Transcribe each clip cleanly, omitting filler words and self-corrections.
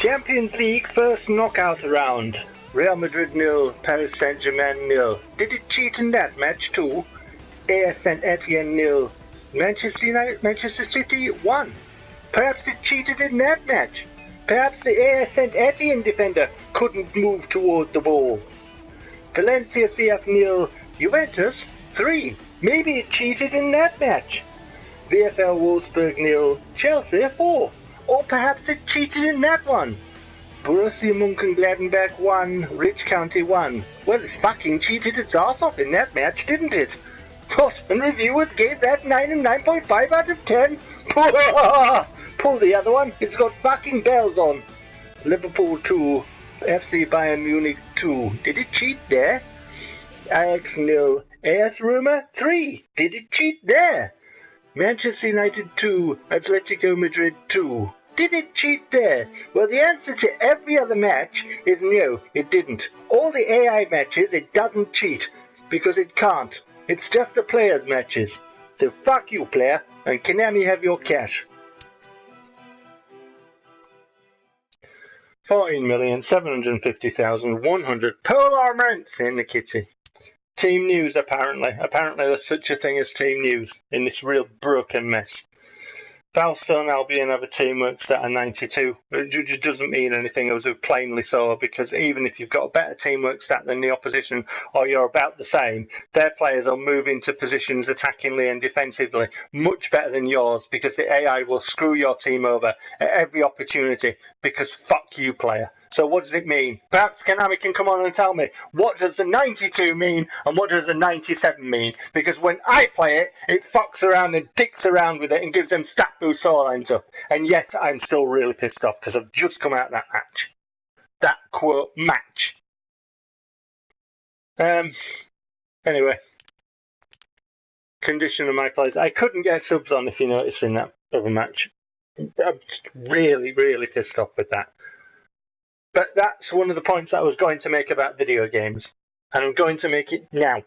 Champions League first knockout round. Real Madrid 0, Paris Saint-Germain 0. Did it cheat in that match too? AS Saint-Etienne 0. Manchester City 1. Perhaps it cheated in that match. Perhaps the AS Saint-Etienne defender couldn't move toward the ball. Valencia CF 0, Juventus 3. Maybe it cheated in that match. VfL Wolfsburg 0, Chelsea 4. Or perhaps it cheated in that one. Borussia Mönchengladbach 1, Rich County 1. Well, it fucking cheated its arse off in that match, didn't it? What? And reviewers gave that 9 and 9.5 out of 10? Pull the other one, it's got fucking bells on. Liverpool 2, FC Bayern Munich 2. Did it cheat there? Ajax 0, AS Roma 3. Did it cheat there? Manchester United 2, Atletico Madrid 2. Did it cheat there? Well, the answer to every other match is no, it didn't. All the AI matches, it doesn't cheat, because it can't. It's just the players' matches. So fuck you, player, and Konami have your cash. 14,750,100 polar mints in the kitty. Team news, apparently. Apparently there's such a thing as team news in this real broken mess. Balstone Albion have a teamwork stat of 92. It just doesn't mean anything, as we plainly saw, because even if you've got a better teamwork stat than the opposition, or you're about the same, their players will move into positions attackingly and defensively much better than yours, because the AI will screw your team over at every opportunity, because fuck you, player. So what does it mean? Perhaps Konami can come on and tell me, what does the 92 mean and what does the 97 mean? Because when I play it, it fucks around and dicks around with it and gives them stat boost all lines up. And yes, I'm still really pissed off because I've just come out of that match. That quote, match. Anyway. Condition of my players. I couldn't get subs on, if you notice, in that other match. I'm really, really pissed off with that. But that's one of the points I was going to make about video games, and I'm going to make it now.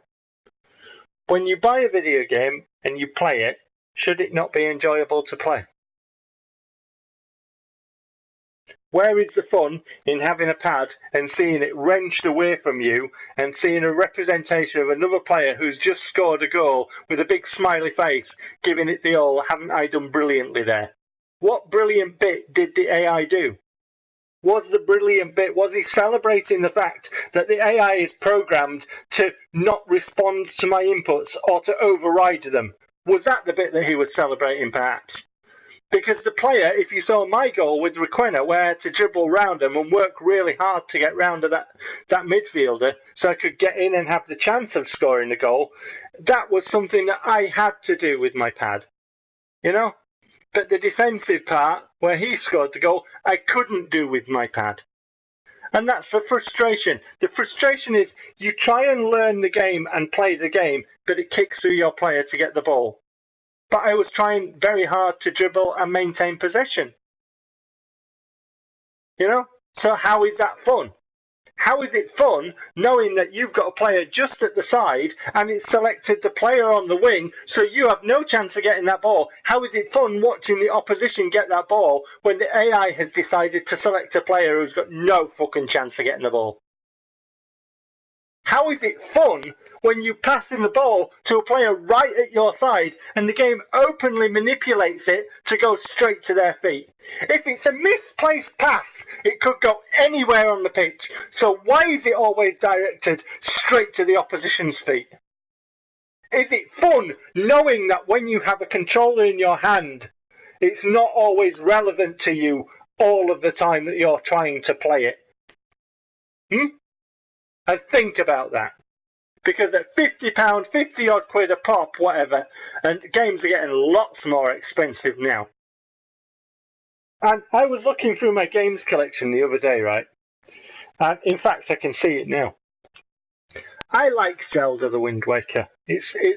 When you buy a video game and you play it, should it not be enjoyable to play? Where is the fun in having a pad and seeing it wrenched away from you and seeing a representation of another player who's just scored a goal with a big smiley face, giving it the all, haven't I done brilliantly there? What brilliant bit did the AI do? Was the brilliant bit, was he celebrating the fact that the AI is programmed to not respond to my inputs or to override them? Was that the bit that he was celebrating, perhaps? Because the player, if you saw my goal with Requena, where I had to dribble round him and work really hard to get round to that midfielder so I could get in and have the chance of scoring the goal, that was something that I had to do with my pad. You know? But the defensive part, where he scored the goal, I couldn't do with my pad. And that's the frustration. The frustration is you try and learn the game and play the game, but it kicks through your player to get the ball. But I was trying very hard to dribble and maintain possession. You know? So how is that fun? How is it fun knowing that you've got a player just at the side and it's selected the player on the wing, so you have no chance of getting that ball? How is it fun watching the opposition get that ball when the AI has decided to select a player who's got no fucking chance of getting the ball? How is it fun when you pass in the ball to a player right at your side and the game openly manipulates it to go straight to their feet? If it's a misplaced pass, it could go anywhere on the pitch. So why is it always directed straight to the opposition's feet? Is it fun knowing that when you have a controller in your hand, it's not always relevant to you all of the time that you're trying to play it? And think about that. Because at £50, 50 odd quid a pop, whatever, and games are getting lots more expensive now. And I was looking through my games collection the other day, right? And in fact, I can see it now. I like Zelda the Wind Waker. It's a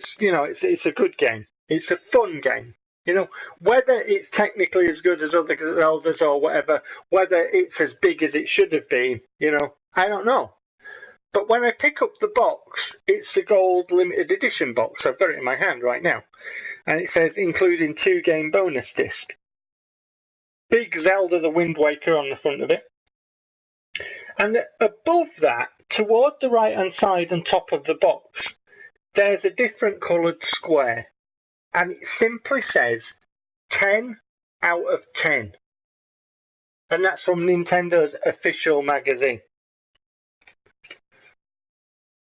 good game. It's a fun game. You know, whether it's technically as good as other Zeldas or whatever, whether it's as big as it should have been, you know, I don't know. But when I pick up the box, it's the gold limited edition box. I've got it in my hand right now. And it says, including 2 game bonus disc. Big Zelda the Wind Waker on the front of it. And above that, toward the right-hand side and top of the box, there's a different coloured square. And it simply says 10 out of 10. And that's from Nintendo's official magazine.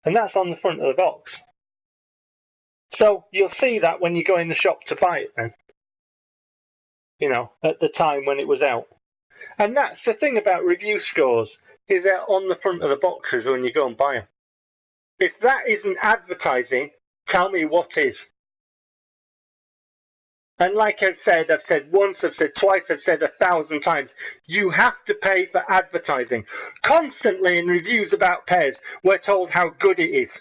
And that's on the front of the box. So you'll see that when you go in the shop to buy it then. You know, at the time when it was out. And that's the thing about review scores, is they're on the front of the boxes when you go and buy them. If that isn't advertising, tell me what is. And like I've said once, I've said twice, I've said 1,000 times, you have to pay for advertising. Constantly in reviews about PES, we're told how good it is.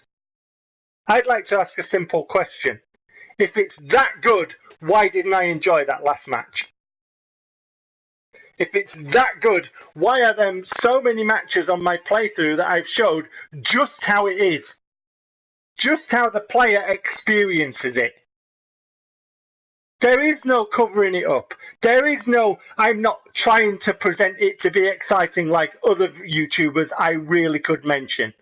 I'd like to ask a simple question. If it's that good, why didn't I enjoy that last match? If it's that good, why are there so many matches on my playthrough that I've showed just how it is? Just how the player experiences it. There is no covering it up. There is no, I'm not trying to present it to be exciting like other YouTubers I really could mention.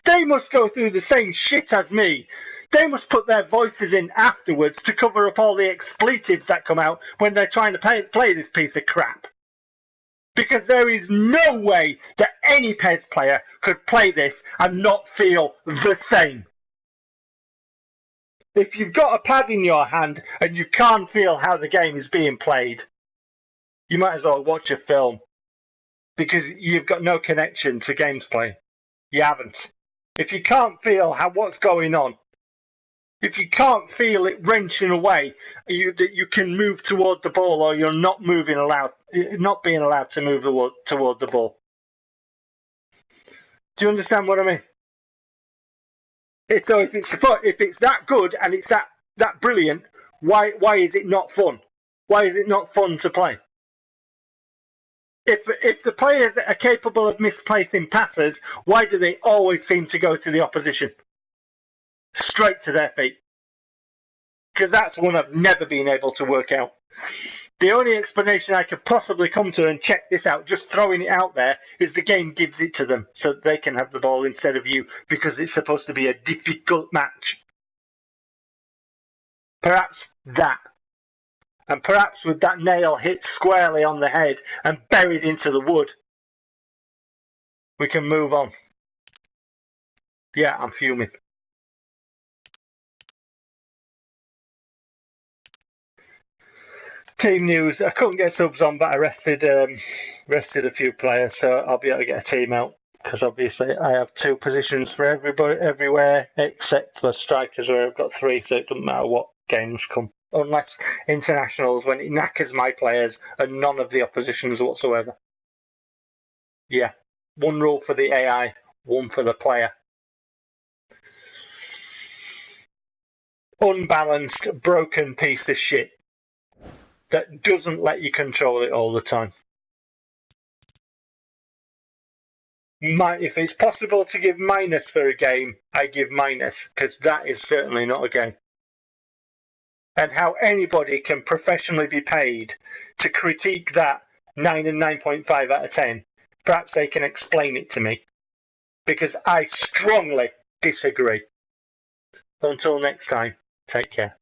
They must go through the same shit as me. They must put their voices in afterwards to cover up all the expletives that come out when they're trying to play this piece of crap. Because there is no way that any PES player could play this and not feel the same. If you've got a pad in your hand and you can't feel how the game is being played, you might as well watch a film. Because you've got no connection to gameplay. You haven't. If you can't feel what's going on, if you can't feel it wrenching away, that you can move toward the ball, or you're not being allowed to move toward the ball. Do you understand what I mean? So if it's that good and it's that brilliant, why is it not fun? Why is it not fun to play? If the players are capable of misplacing passes, why do they always seem to go to the opposition? Straight to their feet. Because that's one I've never been able to work out. The only explanation I could possibly come to, and check this out, just throwing it out there, is the game gives it to them so that they can have the ball instead of you, because it's supposed to be a difficult match. Perhaps that. And perhaps with that nail hit squarely on the head and buried into the wood, we can move on. Yeah, I'm fuming. Team news. I couldn't get subs on, but I rested a few players, so I'll be able to get a team out. Because obviously I have 2 positions for everybody everywhere, except for strikers where I've got 3, so it doesn't matter what games come. Unless internationals, when it knackers my players and none of the oppositions whatsoever. Yeah. 1 rule for the AI, 1 for the player. Unbalanced, broken piece of shit that doesn't let you control it all the time. If it's possible to give minus for a game, I give minus, because that is certainly not a game. And how anybody can professionally be paid to critique that 9 and 9.5 out of 10, perhaps they can explain it to me. Because I strongly disagree. Until next time, take care.